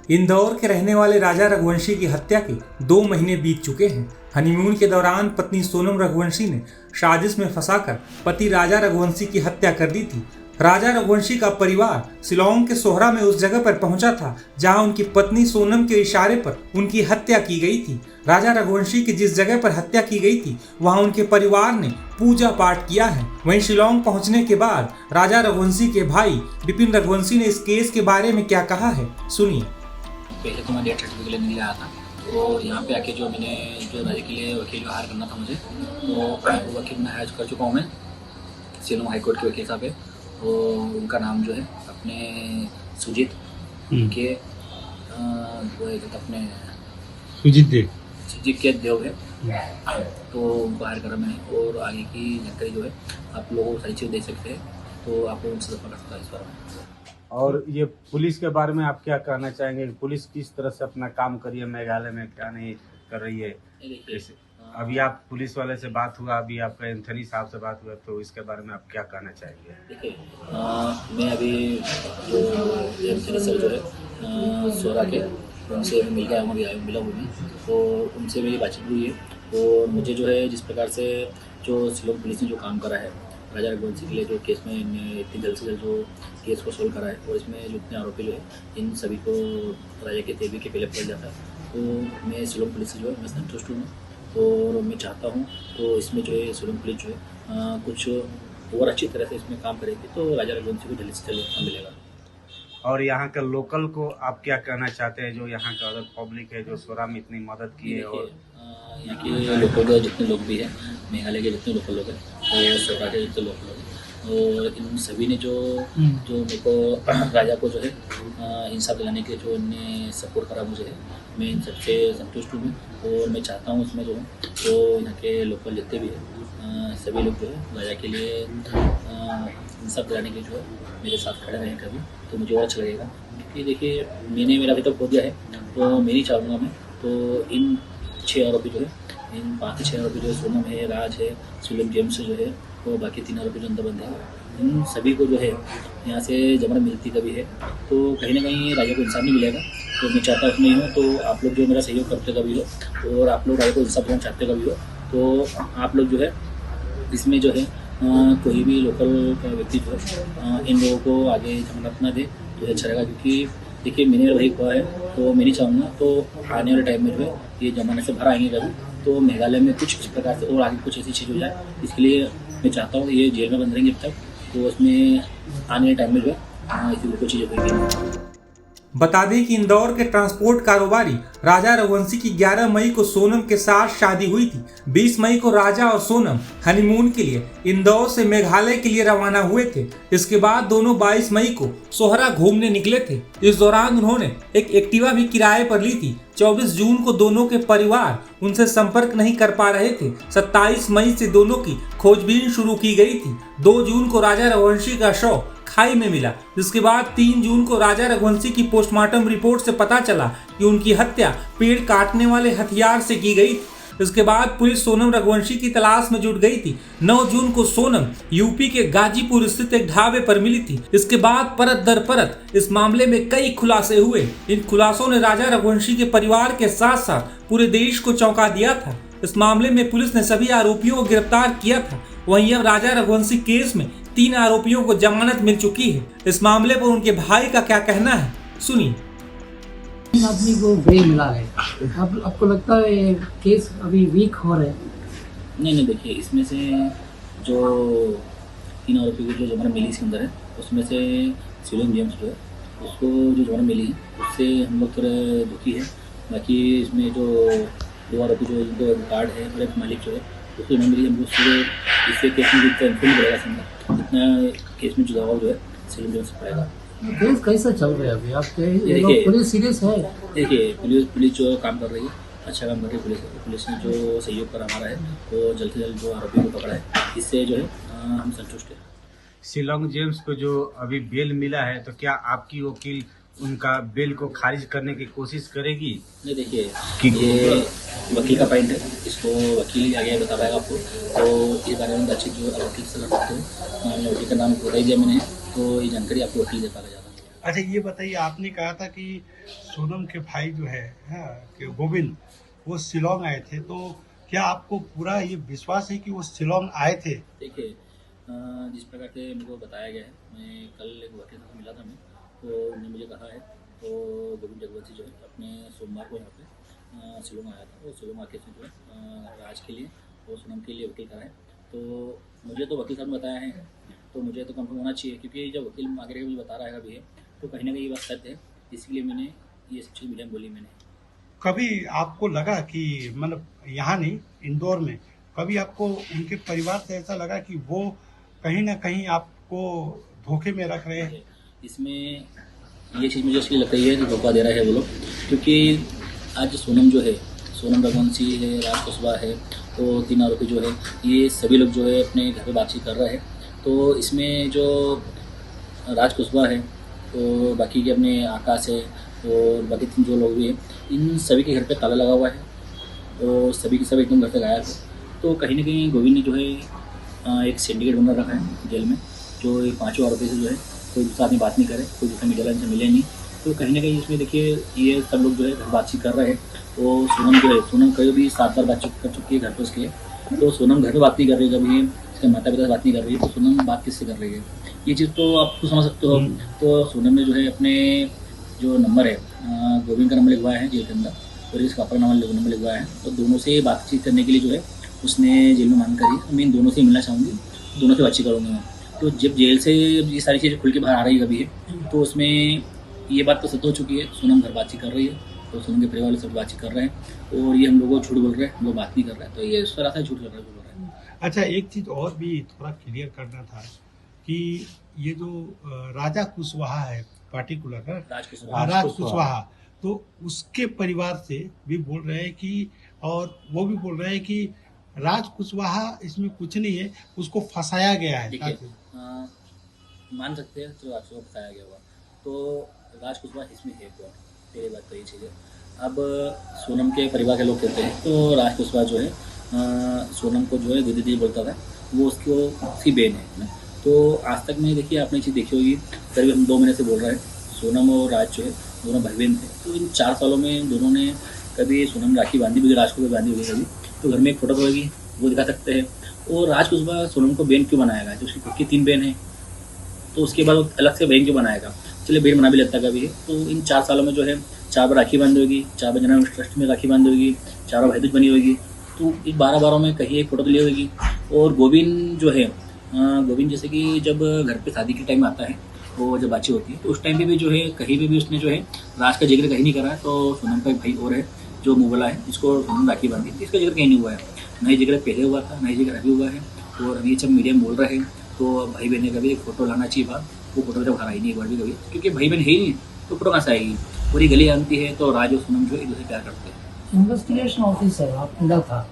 इंदौर के रहने वाले राजा रघुवंशी की हत्या के 2 महीने बीत चुके हैं। हनीमून के दौरान पत्नी सोनम रघुवंशी ने साजिश में फंसाकर पति राजा रघुवंशी की हत्या कर दी थी। राजा रघुवंशी का परिवार शिलांग के सोहरा में उस जगह पर पहुंचा था जहां उनकी पत्नी सोनम के इशारे पर उनकी हत्या की गई थी। राजा रघुवंशी की जिस जगह पर हत्या की गई थी वहां उनके परिवार ने पूजा पाठ किया है। वहीं शिलांग पहुंचने के बाद राजा रघुवंशी के भाई विपिन रघुवंशी ने इस केस के बारे में क्या कहा है, सुनिए। पहले तो मैं डेथ सर्टिफिकेट लेने के लिए आया था, तो यहाँ पे आके जो मैंने जो राजा के लिए वकील हायर करना था मुझे, तो वकील मैं हायर कर चुका हूँ। मैं शिलांग हाई कोर्ट के वकील साहब है, वो उनका नाम जो है अपने सुजीत के वो है अपने सुजीत के देव है, तो उनको हायर करा मैंने। और आगे की जानकारी जो है आप लोगों को सारी चीज़ दे सकते हैं, तो आप लोग उनसे पकड़ सकता है इस बारे में। और ये पुलिस के बारे में आप क्या कहना चाहेंगे? पुलिस किस तरह से अपना काम कर रही है मेघालय में, क्या नहीं कर रही है? अभी आप पुलिस वाले से बात हुआ, अभी आपका एंथनी साहब से बात हुआ, तो इसके बारे में आप क्या कहना चाहेंगे? देखिए, मैं अभी जो एंथनी सर जो है सोरा के, उनसे मिल गया हूँ, अभी मिला हूँ मैं, तो उनसे मेरी बातचीत हुई है। और मुझे जो है जिस प्रकार से जो शिलांग पुलिस ने जो काम करा है राजा रघुवंशी के लिए, जो केस में इतनी जल्द से जल्द जो केस को सोल्व करा है, और इसमें जो इतने आरोपी जो है इन सभी को राजा के तेबी के पहले पकड़ जाता है, तो मैं शिलांग पुलिस से जो है मैं संतुष्ट हूँ। और मैं चाहता हूँ तो इसमें जो है शिलांग पुलिस जो है कुछ और अच्छी तरह से इसमें काम करेगी, तो राजा रघुवंशी को जल्द से जल्द मौका मिलेगा। और यहाँ के लोकल को आप क्या कहना चाहते हैं, जो यहाँ का अदर पब्लिक है जो सोरा में इतनी मदद की है? और यहाँ के लोकल जितने लोग भी हैं, मेघालय के जितने लोकल लोग हैं और सोरा के जितने लोकल लोग हैं, और इन सभी ने जो मेरे को राजा को जो है इंसाफ दिलाने के जो इनने सपोर्ट करा मुझे है, मैं इन सबसे संतुष्ट हूँ। और मैं चाहता हूँ इसमें जो है तो यहाँ के लोकल जितने भी हैं सभी लोग जो है राजा के लिए इंसाफ दिलाने के जो है मेरे साथ खड़े रहें कभी, तो मुझे और अच्छा लगेगा। क्योंकि देखिए, मैंने मेरा अभी तक हो दिया है, तो मेरी चाहूँगा मैं तो इन 6 आरोपी जो है, इन 5 से 6 आरोपी जो है, सोनम है, राज है, शिलांग जेम्स जो है, तो बाकी 3 आरोपी जो अंदर बंद है, इन सभी को जो है यहाँ से जमानत मिलती कभी है तो कहीं ना कहीं राजा को इंसाफ नहीं मिलेगा। तो मैं चाहता नहीं हूँ, तो आप लोग जो मेरा सहयोग करते कभी हो और आप लोग राजा को इंसाफ देना चाहते कभी हो, तो आप लोग जो है इसमें जो है कोई भी लोकल का व्यक्ति जो है इन लोगों को आगे जमानत ना दे तो अच्छा रहेगा। क्योंकि देखिए, मैंने वही कहा है, तो मैं नहीं चाहूँगा तो आने वाले टाइम में जो है ये जमानत से बाहर आएंगे कभी, तो मेघालय में कुछ इस प्रकार से और आगे कुछ ऐसी चीज़ हो जाए। इसके लिए मैं चाहता हूँ ये जेल में बंद रहेंगे अब तक, तो उसमें आने वाले टाइम में जो है इसी कुछ चीज़ें होगी। बता दें कि इंदौर के ट्रांसपोर्ट कारोबारी राजा रघुवंशी की 11 मई को सोनम के साथ शादी हुई थी। 20 मई को राजा और सोनम हनीमून के लिए इंदौर से मेघालय के लिए रवाना हुए थे। इसके बाद दोनों 22 मई को सोहरा घूमने निकले थे। इस दौरान उन्होंने एक एक्टिवा भी किराए पर ली थी। 24 जून को दोनों के परिवार उनसे संपर्क नहीं कर पा रहे थे। 27 मई से दोनों की खोजबीन शुरू की गई थी। 2 जून को राजा रघुवंशी का शव खाई में मिला, जिसके बाद 3 जून को राजा रघुवंशी की पोस्टमार्टम रिपोर्ट से पता चला कि उनकी हत्या पेड़ काटने वाले हथियार से की गई थी। इसके बाद पुलिस सोनम रघुवंशी की तलाश में जुट गई थी। 9 जून को सोनम यूपी के गाजीपुर स्थित एक ढाबे पर मिली थी। इसके बाद परत दर परत इस मामले में कई खुलासे हुए। इन खुलासों ने राजा रघुवंशी के परिवार के साथ साथ पूरे देश को चौंका दिया था। इस मामले में पुलिस ने सभी आरोपियों को गिरफ्तार किया था। वहीं अब राजा रघुवंशी केस में 3 आरोपियों को जमानत मिल चुकी है। इस मामले पर उनके भाई का क्या कहना है, सुनिए। 3 आदमी को बेल मिला है। आपको लगता है ये केस अभी वीक हो रहा है? नहीं, देखिए, इसमें से जो 3 आरोपी को जो जमानत मिली इसके अंदर है, उसमें से शिलांग जेम्स जो है उसको जो जमानत मिली है उससे हम लोग थोड़ा दुखी है। बाकी इसमें जो 2 आरोपी जो गार्ड है और एक मालिक जो है उसको नहीं मिली। हम लोग पूरे इससे केस में जितना इन्फॉर्म करेगा जितना केस में जुड़ाव जो है शिलांग जेम्स पड़ेगा। केस कैसा चल रहा है अभी? आप पुलिस सीरियस है? देखिए, पुलिस जो काम कर रही है, अच्छा काम कर रही है। पुलिस ने जो सहयोग कर हमारा है, तो जल्द से जल्द जो आरोपी को पकड़ा है, इससे जो है हम संतुष्ट हैं। शिलांग जेम्स को जो अभी बेल मिला है, तो क्या आपकी वकील उनका बेल को खारिज करने की कोशिश करेगी? नहीं, देखिए, ये वकील का पॉइंट है, इसको वकील ही आगे बता पाएगा आपको। तो इस बारे में बातचीत जो वकील से कर सकते हो। वकील का नाम बता ही दिया मैंने, तो ये जानकारी आपको वकील दे पाएगा ज़्यादा। अच्छा ये बताइए, आपने कहा था कि सोनम के भाई जो है, हाँ, कि गोविंद, वो शिलोंग आए थे, तो क्या आपको पूरा ये विश्वास है कि वो शिलोंग आए थे? देखिए, जिस प्रकार से मेरे को बताया गया है, मैं कल एक वकील से मिला था मैं, तो उन्होंने मुझे कहा है तो गोविंद जगवंशी जो है अपने सोमवार को यहाँ पे शिलोंग आया था। वो शिलोंग आके से जो है राज के लिए और सोनम के लिए वकील करा है। तो मुझे तो वकील साहब ने बताया है, तो मुझे तो कंफर्म होना चाहिए, क्योंकि जब वकील आगे रह के मुझे बता रहा है अभी है, तो कहीं ना कहीं ये बात सत्य है, इसलिए मैंने ये सब चीज़ मीडिया में बोली मैंने। कभी आपको लगा कि मतलब यहाँ नहीं, इंदौर में कभी आपको उनके परिवार से ऐसा लगा कि वो कहीं ना कहीं आपको धोखे में रख रहे हैं? इसमें ये चीज़ मुझे इसलिए लग रही है कि धोखा दे रहा है वो लोग, क्योंकि आज सोनम जो है, सोनम रघुवंशी है, राज कुशवाहा है, तो 3 आरोपी जो है, ये सभी लोग जो है अपने घर पे बातचीत कर रहे हैं। तो इसमें जो राज कुशवाहा है, तो बाकी के अपने आकाश है और बाकी 3 जो लोग भी हैं, इन सभी के घर पे ताला लगा हुआ है और सभी के सब एकदम घर से गायब है। तो कहीं ना कहीं गोविंद ने जो है एक सिंडिकेट बना रखा है जेल में, जो ये 5 आरोपी से जो है कोई दूसरा आदमी बात नहीं करे, कोई दूसरा मीडिया लाइन से मिले नहीं। तो कहीं ना कहीं इसमें देखिए ये सब लोग जो है घर बातचीत कर रहे हैं, और सोनम जो है, सोनम कभी भी 7 बार बातचीत कर चुकी है घर पर उसके, तो सोनम घर पर बात नहीं कर रही है, कभी इसके माता पिता से बात नहीं कर रही है, तो सोनम बात किससे कर रही है, ये चीज़ तो आप तो समझ सकते हो। तो सोनम ने जो है अपने जो नंबर है, गोविंद का नंबर लिखवाया है जेल के अंदर, और इसका अपना नंबर लिखवाया है, तो दोनों से बातचीत करने के लिए जो है उसने जेल में मांग करी है। मैं इन दोनों से मिलना चाहूँगी, दोनों से बातचीत करूँगी मैं। तो जब जेल से ये सारी चीज़ें खुल के बाहर आ रही है कभी है, तो उसमें ये बात तो सत्य हो चुकी है, सोनम घर बातचीत कर रही है, तो सोनम के परिवार वाले सब बातचीत कर रहे हैं, और ये हम लोगों को झूठ बोल रहे हैं, हम लोग बात नहीं कर रहे हैं, तो ये सरासर झूठ बोल रहे हैं। अच्छा, एक चीज और भी थोड़ा क्लियर करना था कि ये जो राजा कुशवाहा है पर्टिकुलर, राज कुशवाहा, राज कुशवाहा, तो उसके परिवार से भी बोल रहे हैं कि, और वो भी बोल रहे हैं कि राज कुशवाहा इसमें कुछ नहीं है, उसको फंसाया गया है। देखिए, मान सकते हैं तो राज कुशवाहा बताया गया होगा, तो राज कुशवाहा इसमें है कौन, पहली बात तो ये चीज़ है। अब सोनम के परिवार के लोग कहते हैं, तो राज कुशवाहा जो है सोनम को जो है दीदी दीदी बोलता था, वो उसकी बहन है ना। तो आज तक में देखिए आपने चीज़ देखी होगी, करीब हम 2 महीने से बोल रहे हैं, सोनम और राज जो है दोनों भाई बहन थे। तो इन 4 सालों में दोनों ने कभी सोनम राखी बांधी भी, राज को भी बांधी हुई कभी, तो घर में एक फोटो होगी वो दिखा सकते हैं। और राज कुशवाहा सोनम को बहन क्यों बनाएगा, जो उसकी खुद की 3 बहन है, तो उसके बाद वो अलग से बहन क्यों बनाएगा, चलिए बहन बना भी लगता कभी है। तो इन 4 सालों में जो है 4 बार राखी बांधी होगी, 4 बार जन्म ट्रस्ट में राखी बांधी होगी, 4 बार भाईदूज बनी होगी, तो इस 12 में कहीं एक फोटो तो ली होगी। और गोविंद जो है, गोविंद जैसे कि जब घर पे शादी के टाइम आता है, वो जब बातचीत होती है, तो उस टाइम पे भी जो है कहीं पे भी उसने जो है राज का जिक्र कहीं नहीं करा है। तो सोनम का एक भाई और है जो मुगला है, जिसको सोनम राखी बांधी, तो इसका जिक्र कहीं नहीं हुआ है, ना ही जिक्र पहले हुआ था, ना ही जिक्र अभी हुआ है। और अभी जब मीडिया में बोल रहे हैं, तो भाई बहन ने कभी एक फोटो लाना चाहिए बात, वो फोटो जब घर आई नहीं एक बार भी कभी, क्योंकि भाई बहन है ही नहीं, तो फोटो कहाँ से आएगी। पूरी गली जानती है, तो राज और सोनम जो एक दूसरे प्यार करते हैं। इन्वेस्टिगेशन ऑफिसर आप मिला था,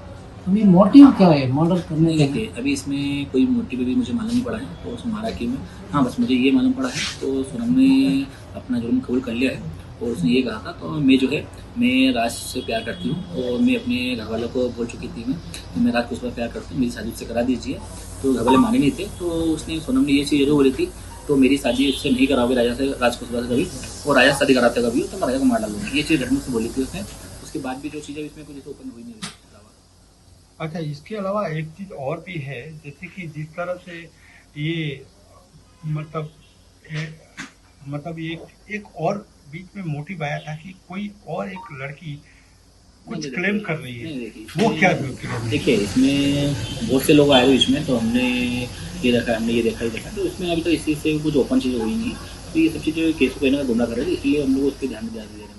अभी मोटिव क्या है मर्डर करने का? देखिए, अभी इसमें कोई मोटिव भी मुझे मालूम नहीं पड़ा है, तो उसने मारा क्यों है, हाँ बस मुझे ये मालूम पड़ा है, तो सोनम ने अपना जुर्म कबूल कर लिया है, और उसने ये कहा था, तो मैं जो है मैं राज से प्यार करती हूँ, और मैं अपने घर वालों को बोल चुकी थी मैं राज को प्यार करती हूँ, मेरी शादी उससे करा दीजिए। तो घर वाले माने नहीं थे, तो उसने सोनम ने ये चीज़ जरूर बोली थी, तो मेरी शादी उससे नहीं कराओगे राजा से, राज कुशवाहा से कभी, और राजा शादी कराते कभी, तो मैं राजा को मार डालूंगा, ये चीज़ घर में से बोली थी उसने। उसके बाद भी जो चीज़ें इसमें कुछ ओपन हुई नहीं हुई। अच्छा, इसके अलावा एक चीज और भी है, जैसे कि जिस तरह से ये मतलब मतलब एक और बीच में मोटिव आया था कि कोई और एक लड़की कुछ क्लेम कर रही है, वो क्या क्लेम? देखिए, इसमें बहुत से लोग आए हुए इसमें, तो हमने ये देखा, हमने ये देखा, तो इसमें अभी तक इसी से कुछ ओपन चीज़ें हुई नहीं, तो ये सब चीज़ें केस को कहने का गुमराह कर रहे थे, इसलिए हम लोग उस पर ध्यान दे रहे हैं।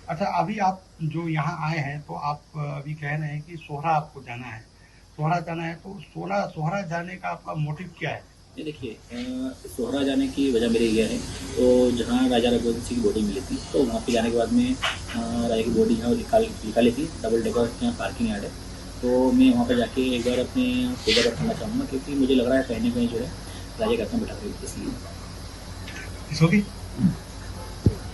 अच्छा, अभी आप जो यहाँ आए हैं, तो आप अभी कह रहे हैं कि सोहरा आपको जाना है, सोहरा जाना है, तो सोहरा जाने का आपका मोटिव क्या है? ये देखिए, सोहरा जाने की वजह मेरी यह है, तो जहाँ राजा रघुवंशी की बॉडी मिली थी, तो वहाँ पे जाने के बाद में राजा की बॉडी यहाँ निकाली थी, डबल डेकर यहाँ पार्किंग यार्ड है, तो मैं वहाँ पर जाके एक बार अपने पूजा पाठ करना चाहूँगा, क्योंकि मुझे लग रहा है कहीं ना कहीं जो है राजा का बैठा रही, इसलिए।